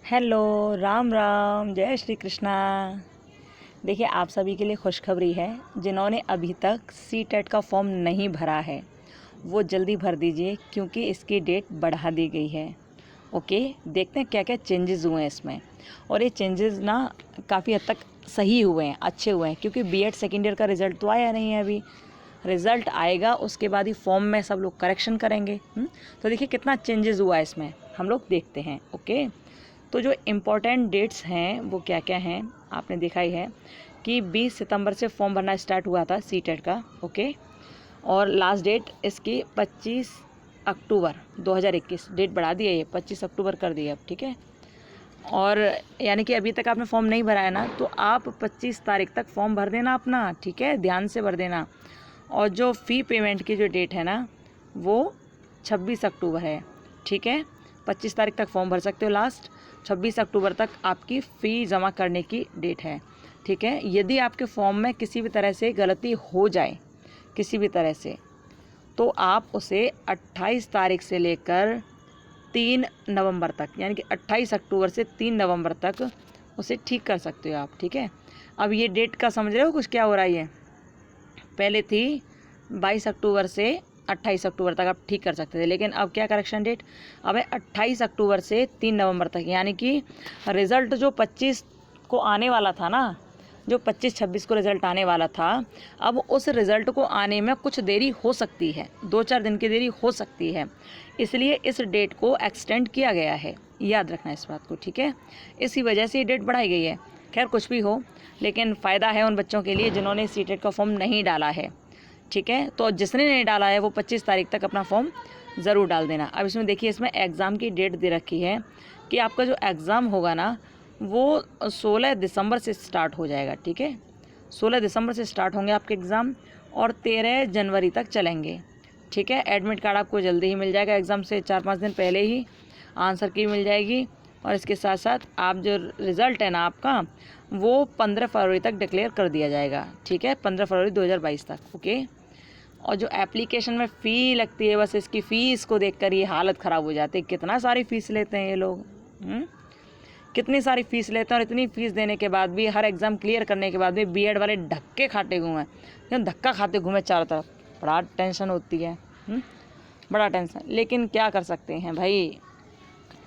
Hello, Ram Ram, जय श्री कृष्णा। देखिए, आप सभी के लिए खुशखबरी है। जिन्होंने अभी तक सी टेट का फॉर्म नहीं भरा है वो जल्दी भर दीजिए, क्योंकि इसकी डेट बढ़ा दी गई है। ओके, देखते हैं क्या क्या चेंजेस हुए हैं इसमें। और ये चेंजेस ना काफ़ी हद तक सही हुए हैं, अच्छे हुए हैं, क्योंकि बीएड सेकेंड ईयर का रिज़ल्ट तो आया नहीं है अभी। रिज़ल्ट आएगा उसके बाद ही फॉर्म में सब लोग करेक्शन करेंगे। तो देखिए कितना चेंजेस हुआ है इसमें, हम लोग देखते हैं। ओके, तो जो इम्पोर्टेंट डेट्स हैं वो क्या क्या हैं, आपने देखा ही है कि 20 सितंबर से फॉर्म भरना स्टार्ट हुआ था सी टेट का। ओके, और लास्ट डेट इसकी 25 अक्टूबर 2021, डेट बढ़ा दी है, ये 25 अक्टूबर कर दी है अब। ठीक है, और यानी कि अभी तक आपने फॉर्म नहीं भरा है ना, तो आप 25 तारीख तक फॉर्म भर देना अपना। ठीक है, ध्यान से भर देना। और जो फ़ी पेमेंट की जो डेट है ना, वो 26 अक्टूबर है। ठीक है, 25 तारीख तक फॉर्म भर सकते हो, लास्ट 26 अक्टूबर तक आपकी फ़ी जमा करने की डेट है। ठीक है, यदि आपके फॉर्म में किसी भी तरह से गलती हो जाए, किसी भी तरह से, तो आप उसे 28 तारीख से लेकर 3 नवंबर तक, यानी कि 28 अक्टूबर से 3 नवंबर तक उसे ठीक कर सकते हो आप। ठीक है, अब ये डेट का समझ रहे हो कुछ क्या हो रहा है। ये पहले थी 22 अक्टूबर से 28 अक्टूबर तक आप ठीक कर सकते थे, लेकिन अब क्या करेक्शन डेट अब है 28 अक्टूबर से 3 नवंबर तक। यानी कि रिज़ल्ट जो 25 को आने वाला था ना, जो 25-26 को रिज़ल्ट आने वाला था, अब उस रिज़ल्ट को आने में कुछ देरी हो सकती है, 2-4 दिन की देरी हो सकती है। इसलिए इस डेट को एक्सटेंड किया गया है, याद रखना इस बात को। ठीक है, इसी वजह से ये डेट बढ़ाई गई है। खैर कुछ भी हो, लेकिन फ़ायदा है उन बच्चों के लिए जिन्होंने सी टेट का फॉर्म नहीं डाला है। ठीक है, तो जिसने नहीं डाला है वो 25 तारीख तक अपना फॉर्म ज़रूर डाल देना। अब इसमें देखिए, इसमें एग्ज़ाम की डेट दे रखी है कि आपका जो एग्ज़ाम होगा ना, वो 16 दिसंबर से स्टार्ट हो जाएगा। ठीक है, 16 दिसंबर से स्टार्ट होंगे आपके एग्ज़ाम और 13 जनवरी तक चलेंगे। ठीक है, एडमिट कार्ड आपको जल्दी ही मिल जाएगा, एग्ज़ाम से 4-5 दिन पहले ही आंसर की मिल जाएगी। और इसके साथ साथ आप जो रिज़ल्ट है ना आपका, वो 15 फरवरी तक डिक्लेयर कर दिया जाएगा। ठीक है, 15 फरवरी 2022 तक। ओके, और जो एप्लीकेशन में फ़ी लगती है, बस इसकी फ़ीस को देखकर ये हालत ख़राब हो जाती है। कितना सारी फ़ीस लेते हैं ये लोग, कितनी सारी फ़ीस लेते हैं। और इतनी फ़ीस देने के बाद भी, हर एग्ज़ाम क्लियर करने के बाद भी बीएड वाले धक्के खाते घूमें, एकदम धक्का खाते घूमें चारों तरफ। बड़ा टेंशन होती है, बड़ा टेंशन। लेकिन क्या कर सकते हैं भाई,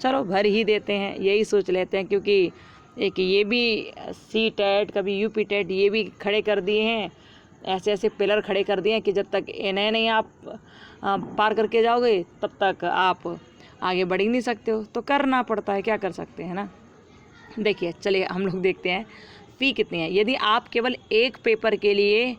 चलो भर ही देते हैं, यही सोच लेते हैं। क्योंकि एक ये भी सी टेट, कभी यूपी टेट, ये भी खड़े कर दिए हैं, ऐसे ऐसे पिलर खड़े कर दिए हैं कि जब तक इन्हें नहीं आप पार करके जाओगे तब तक आप आगे बढ़ ही नहीं सकते हो। तो करना पड़ता है, क्या कर सकते हैं ना। देखिए, चलिए हम लोग देखते हैं फ़ी कितनी है। यदि आप केवल एक पेपर के लिए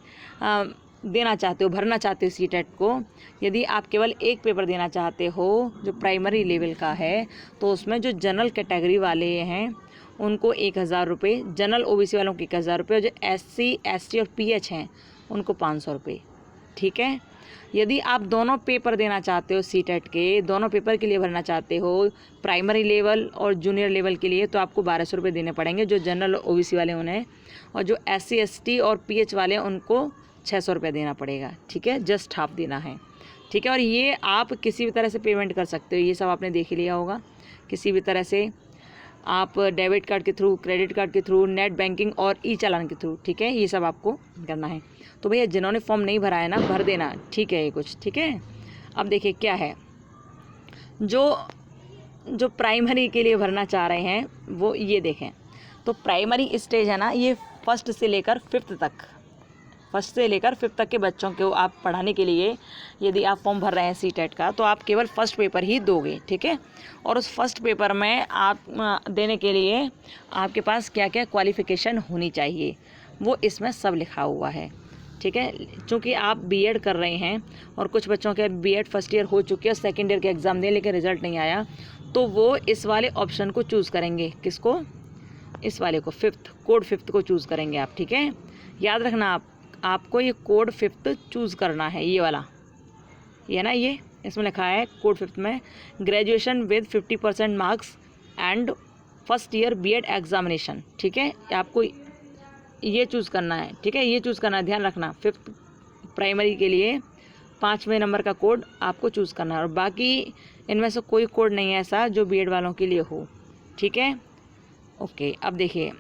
देना चाहते हो, भरना चाहते हो सी टेट को, यदि आप केवल एक पेपर देना चाहते हो जो प्राइमरी लेवल का है, तो उसमें जो जनरल कैटेगरी वाले हैं उनको 1000 रुपये, जनरल ओबीसी वालों को 1000 रुपये, और जो एससी, एसटी और पीएच हैं उनको 500 रुपये। ठीक है, यदि आप दोनों पेपर देना चाहते हो सी टेट के, दोनों पेपर के लिए भरना चाहते हो, प्राइमरी लेवल और जूनियर लेवल के लिए, तो आपको 1200 रुपये देने पड़ेंगे जो जनरल ओबीसी वाले उन्हें, और जो एससी, एसटी और पीएच वाले उनको 600 रुपये देना पड़ेगा। ठीक है, जस्ट हाफ देना है। ठीक है, और ये आप किसी भी तरह से पेमेंट कर सकते हो, ये सब आपने देख लिया होगा। किसी भी तरह से आप डेबिट कार्ड के थ्रू, क्रेडिट कार्ड के थ्रू, नेट बैंकिंग और ई चालान के थ्रू। ठीक है, ये सब आपको करना है। तो भैया जिन्होंने फॉर्म नहीं भरा है ना, भर देना। ठीक है, ये कुछ ठीक है। अब देखिए क्या है, जो प्राइमरी के लिए भरना चाह रहे हैं वो ये देखें। तो प्राइमरी स्टेज है ना, ये फर्स्ट से लेकर फिफ्थ तक के बच्चों को आप पढ़ाने के लिए, यदि आप फॉर्म भर रहे हैं सी टेट का, तो आप केवल फर्स्ट पेपर ही दोगे। ठीक है, और उस फर्स्ट पेपर में आप देने के लिए आपके पास क्या क्या क्वालिफ़िकेशन होनी चाहिए, वो इसमें सब लिखा हुआ है। ठीक है, चूँकि आप बीएड कर रहे हैं और कुछ बच्चों के बीएड फर्स्ट ईयर हो चुके हैं, सेकेंड ईयर के एग्ज़ाम दें लेकिन रिज़ल्ट नहीं आया, तो वो इस वाले ऑप्शन को चूज़ करेंगे। किसको? इस वाले को, कोड 5 को चूज़ करेंगे आप। ठीक है, याद रखना आपको ये कोड 5 चूज़ करना है, ये वाला, ये ना, ये इसमें लिखा है कोड 5 में, graduation with 50% marks and first year BEd examination. ठीक है, आपको ये चूज़ करना है। ठीक है, ये चूज़ करना है, ध्यान रखना। 5th प्राइमरी के लिए 5वें नंबर का कोड आपको चूज़ करना है, और बाकी इनमें से कोई कोड नहीं है ऐसा जो बीएड वालों के लिए हो। ठीक है, ओके, अब देखिए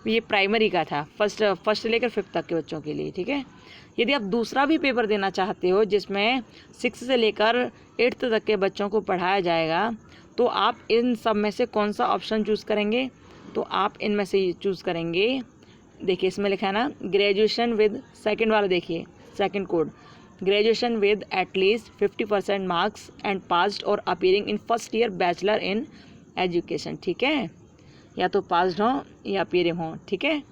ये प्राइमरी का था, फर्स्ट से लेकर 5th तक के बच्चों के लिए, ठीक है। यदि आप दूसरा भी पेपर देना चाहते हो जिसमें 6 से लेकर 8th तक के बच्चों को पढ़ाया जाएगा, तो आप इन सब में से कौन सा ऑप्शन चूज़ करेंगे? तो आप इनमें से चूज़ करेंगे, देखिए इसमें लिखा है ना, ग्रेजुएशन विद, सेकंड वाला देखिए, second code, graduation with at least 50% marks and passed और appearing in first year bachelor in education, ठीक है। या तो पास्ड हो या अपीयरिंग हो, ठीक है।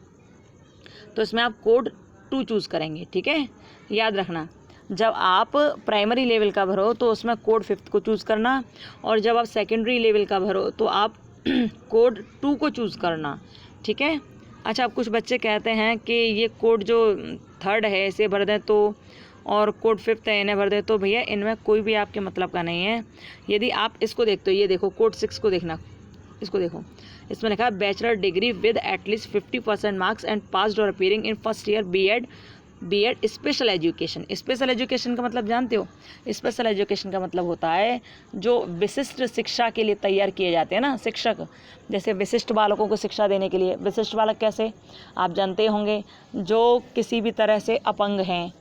तो इसमें आप कोड 2 चूज़ करेंगे, ठीक है। याद रखना, जब आप प्राइमरी लेवल का भरो तो उसमें कोड 5th को चूज़ करना, और जब आप सेकेंडरी लेवल का भरो तो आप कोड 2 को चूज़ करना, ठीक है। अच्छा, अब कुछ बच्चे कहते हैं कि ये कोड जो 3rd है इसे भर दें तो, और कोड 5th है इन्हें भर दें तो, भैया इनमें कोई भी आपके मतलब का नहीं है। यदि आप इसको देखते हो, ये देखो कोड 6 को देखना, इसको देखो, इसमें लिखा है bachelor degree with at least 50% marks and passed और appearing in first year B Ed special education. Special education का मतलब जानते हो? स्पेशल एजुकेशन का मतलब होता है जो विशिष्ट शिक्षा के लिए तैयार किए जाते हैं ना शिक्षक, जैसे विशिष्ट बालकों को शिक्षा देने के लिए। विशिष्ट बालक कैसे, आप जानते होंगे, जो किसी भी तरह से अपंग हैं,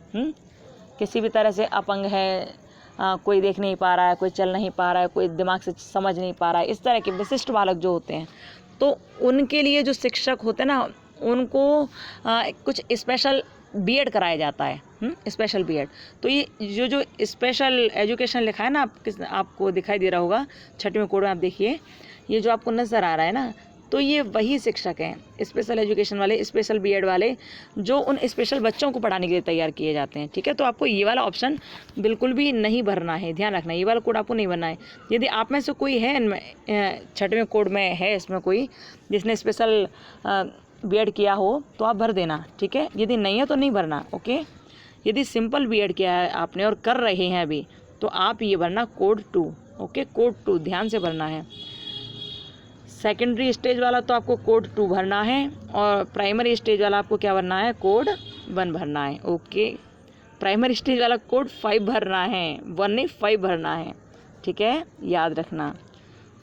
किसी भी तरह से अपंग है, कोई देख नहीं पा रहा है, कोई चल नहीं पा रहा है, कोई दिमाग से समझ नहीं पा रहा है, इस तरह के विशिष्ट बालक जो होते हैं, तो उनके लिए जो शिक्षक होते हैं ना, उनको कुछ स्पेशल बीएड कराया जाता है, स्पेशल बीएड। तो ये जो स्पेशल एजुकेशन लिखा है ना, आपको दिखाई दे रहा होगा 6वें कोड में, आप देखिए ये जो आपको नज़र आ रहा है ना, तो ये वही शिक्षक हैं स्पेशल एजुकेशन वाले, स्पेशल बीएड वाले, जो उन स्पेशल बच्चों को पढ़ाने के लिए तैयार किए जाते हैं, ठीक है। तो आपको ये वाला ऑप्शन बिल्कुल भी नहीं भरना है, ध्यान रखना, ये वाला कोड आपको नहीं भरना है। यदि आप में से कोई है इनमें 6वें कोड में है, इसमें कोई जिसने स्पेशल बीएड किया हो तो आप भर देना, ठीक है। यदि नहीं है तो नहीं भरना, ओके। यदि सिंपल बीएड किया है आपने और कर रहे हैं अभी, तो आप ये भरना कोड 2, ओके, कोड 2 ध्यान से भरना है। सेकेंडरी स्टेज वाला तो आपको कोड 2 भरना है, और प्राइमरी स्टेज वाला आपको क्या भरना है, कोड 1 भरना है, ओके। प्राइमरी स्टेज वाला कोड 5 भरना है, 1 नहीं 5 भरना है, ठीक है, याद रखना।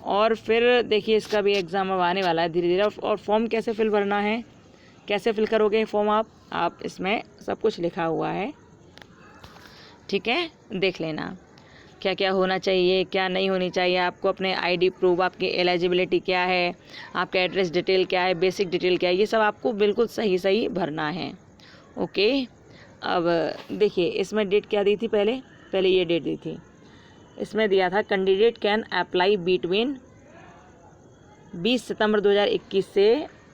और फिर देखिए इसका भी एग्ज़ाम अब आने वाला है धीरे धीरे। और फॉर्म कैसे फिल भरना है, कैसे फिल करोगे फॉर्म आप इसमें सब कुछ लिखा हुआ है, ठीक है, देख लेना क्या क्या होना चाहिए, क्या नहीं होनी चाहिए। आपको अपने आईडी प्रूफ, आपकी एलिजिबिलिटी क्या है, आपका एड्रेस डिटेल क्या है, बेसिक डिटेल क्या है, ये सब आपको बिल्कुल सही भरना है, ओके। अब देखिए इसमें डेट क्या दी थी, पहले ये डेट दी थी, इसमें दिया था कैंडिडेट कैन अप्लाई बिटवीन 20 सितंबर 2021 से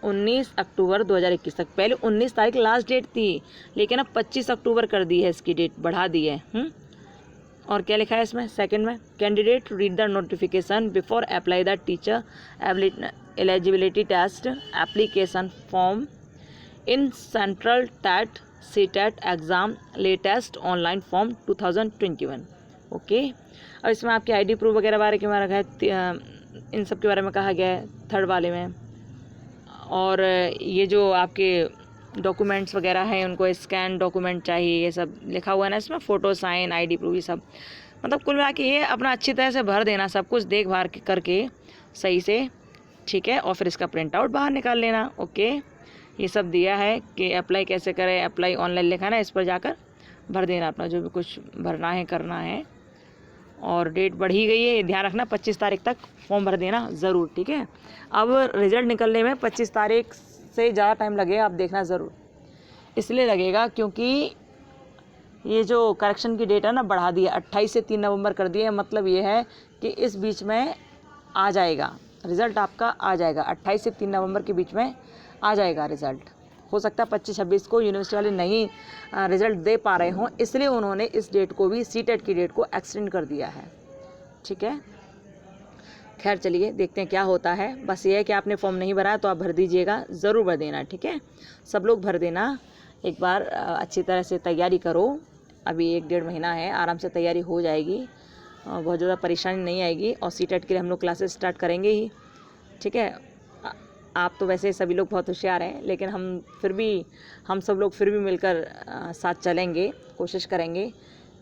19 अक्टूबर 2021 तक। पहले 19 तारीख लास्ट डेट थी, लेकिन अब 25 अक्टूबर कर दी है, इसकी डेट बढ़ा दी है। और क्या लिखा है इसमें सेकंड में, candidate read the notification before apply the teacher eligibility test application form in central TET CTET exam latest online form 2021, okay. और इसमें आपके आईडी प्रूफ वगैरह बारे के में रखा है, इन सब के बारे में कहा गया है 3rd वाले में। और ये जो आपके डॉक्यूमेंट्स वगैरह हैं उनको स्कैन डॉक्यूमेंट चाहिए, ये सब लिखा हुआ है ना इसमें, फ़ोटो, साइन, आईडी प्रूफ, ये सब मतलब कुल मिला के ये अपना अच्छी तरह से भर देना, सब कुछ देख भाल करके सही से, ठीक है। और फिर इसका प्रिंट आउट बाहर निकाल लेना, ओके। ये सब दिया है कि अप्लाई कैसे करें, अप्लाई ऑनलाइन लिखा ना, इस पर जाकर भर देना अपना जो भी कुछ भरना है करना है। और डेट बढ़ी गई है, ध्यान रखना 25 तारीख तक फॉर्म भर देना ज़रूर, ठीक है। अब रिज़ल्ट निकलने में 25 तारीख से ज़्यादा टाइम लगेगा, आप देखना ज़रूर, इसलिए लगेगा क्योंकि ये जो करेक्शन की डेट है ना बढ़ा दी है, 28 से 3 नवंबर कर दिए। मतलब ये है कि इस बीच में आ जाएगा रिज़ल्ट, आपका आ जाएगा 28 से 3 नवंबर के बीच में आ जाएगा रिज़ल्ट। हो सकता है 25-26 को यूनिवर्सिटी वाले नहीं रिज़ल्ट दे पा रहे हों, इसलिए उन्होंने इस डेट को भी, सीटेट की डेट को एक्सटेंड कर दिया है, ठीक है। खैर चलिए देखते हैं क्या होता है। बस ये है कि आपने फॉर्म नहीं भरा तो आप भर दीजिएगा, ज़रूर भर देना, ठीक है। सब लोग भर देना, एक बार अच्छी तरह से तैयारी करो। अभी 1-1.5 महीना है, आराम से तैयारी हो जाएगी, बहुत ज़्यादा परेशानी नहीं आएगी। और सीटेट के लिए हम लोग क्लासेस स्टार्ट करेंगे ही, ठीक है। आप तो वैसे सभी लोग बहुत होशियार हैं, लेकिन हम सब लोग फिर भी मिलकर साथ चलेंगे, कोशिश करेंगे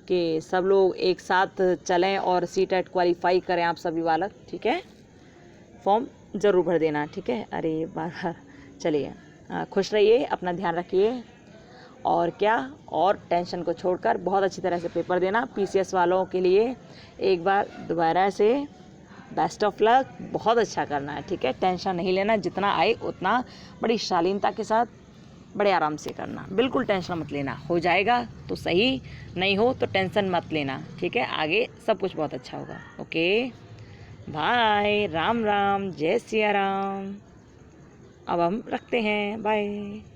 कि सब लोग एक साथ चलें और सीटेट क्वालिफाई करें आप सभी बालक, ठीक है। फॉर्म ज़रूर भर देना, ठीक है। अरे बार बार, चलिए खुश रहिए, अपना ध्यान रखिए, और क्या, और टेंशन को छोड़कर बहुत अच्छी तरह से पेपर देना। पीसीएस वालों के लिए एक बार दोबारा से बेस्ट ऑफ लक, बहुत अच्छा करना है, ठीक है। टेंशन नहीं लेना, जितना आए उतना बड़ी शालीनता के साथ बड़े आराम से करना, बिल्कुल टेंशन मत लेना। हो जाएगा तो सही, नहीं हो तो टेंशन मत लेना, ठीक है। आगे सब कुछ बहुत अच्छा होगा। ओके बाय, राम राम, जय सिया राम। अब हम रखते हैं, बाय।